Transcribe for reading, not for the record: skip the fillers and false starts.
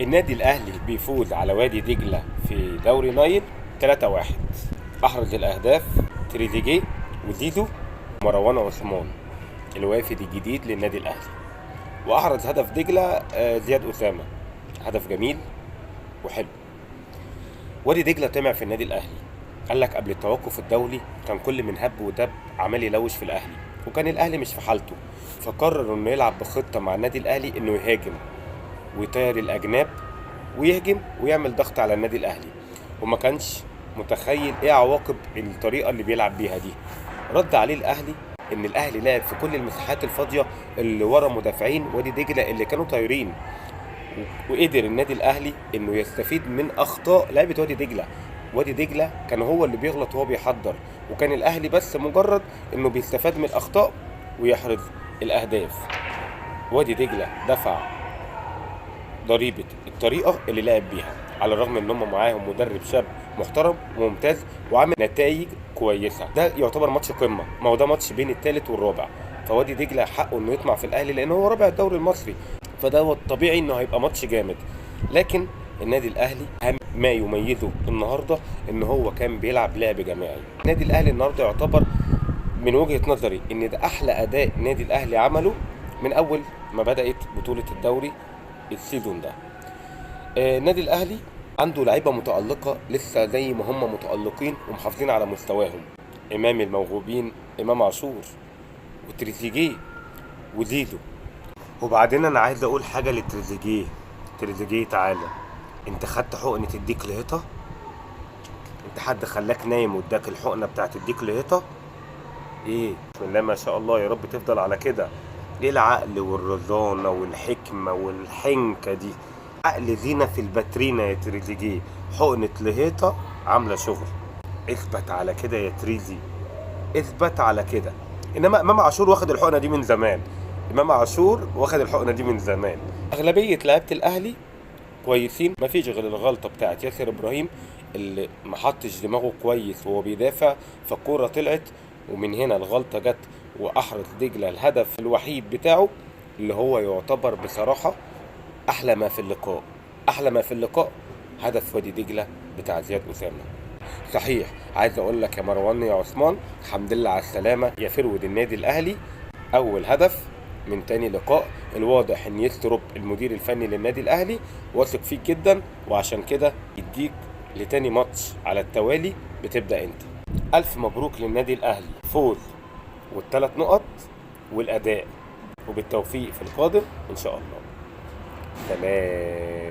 النادي الأهلي بيفوز على وادي دجلة في دوري نايل 3-1. أحرز الأهداف تريزيجيه وزيزو ومروان عثمان الوافد الجديد للنادي الأهلي. وأحرز هدف دجلة زياد أسامة، هدف جميل وحلو. وادي دجلة طمع في النادي الأهلي، قال لك قبل التوقف الدولي كان كل من هب ودب عمال يلوش في الأهلي، وكان الأهلي مش في حالته، فقرر إنه يلعب بخطة مع النادي الأهلي إنه يهاجم ويطير الأجناب ويهجم ويعمل ضغط على النادي الأهلي، وما كانش متخيل ايه عواقب الطريقة اللي بيلعب بيها دي. رد عليه الأهلي إن الأهلي لعب في كل المساحات الفاضية اللي ورا مدافعين وادي دجلة اللي كانوا طايرين، وقدر النادي الأهلي إنه يستفيد من أخطاء لعبة وادي دجلة. وادي دجلة كان هو اللي بيغلط وهو بيحضر، وكان الأهلي بس مجرد إنه بيستفاد من الأخطاء ويحرز الأهداف. وادي دجلة دفع ضريبة الطريقة اللي لعب بيها، على الرغم ان هم معاهم مدرب شاب محترم وممتاز وعامل نتائج كويسة. ده يعتبر ماتش قمة، ما هو ده ماتش بين الثالث والرابع، فوادي دجلة حقه انه يطمع في الاهلي لان هو رابع الدوري المصري، فده طبيعي انه هيبقى ماتش جامد. لكن النادي الاهلي اهم ما يميزه النهارده ان هو كان بيلعب لعب جماعي. النادي الاهلي النهارده يعتبر من وجهة نظري ان ده احلى اداء النادي الاهلي عمله من اول ما بدأت بطولة الدوري السيزون ده. النادي الاهلي عنده لعيبه متالقه لسه زي ما هم متالقين ومحافظين على مستواهم. امام الموهوبين امام عاشور وتريزيجيه وزيزو. وبعدين انا عايز اقول حاجه لتريزيجيه. تريزيجيه تعالى، انت خدت حقنه الديك لهيطه؟ انت حد خلاك نايم واداك الحقنه بتاعت الديك لهيطه؟ ايه بسم الله ما شاء الله، يا رب تفضل على كده. ايه العقل والرزانه والحكمه والحنكه دي؟ عقل زينة في الباترينا يا تريزيجيه، حقنة لهيطة عاملة شغل. اثبت على كده يا تريزي، اثبت على كده. انما امام عاشور واخد الحقنة دي من زمان، امام عاشور واخد الحقنة دي من زمان. اغلبية لعيبة الاهلي كويسين، مفيش غير الغلطة بتاعت ياسر ابراهيم اللي محطش دماغه كويس وهو بيدافع، فالكورة طلعت ومن هنا الغلطة جت، واحرز دجلة الهدف الوحيد بتاعه اللي هو يعتبر بصراحة احلى ما في اللقاء. احلى ما في اللقاء هدف وادي دجله بتاع زياد اسامه. صحيح عايز اقول لك يا مروان يا عثمان، الحمد لله على السلامه يا فرود النادي الاهلي. اول هدف من تاني لقاء، الواضح ان يستروب المدير الفني للنادي الاهلي واثق فيك جدا، وعشان كده يديك لتاني ماتش على التوالي بتبدا انت. الف مبروك للنادي الاهلي، فوز والثلاث نقط والاداء، وبالتوفيق في القادم ان شاء الله. سلام.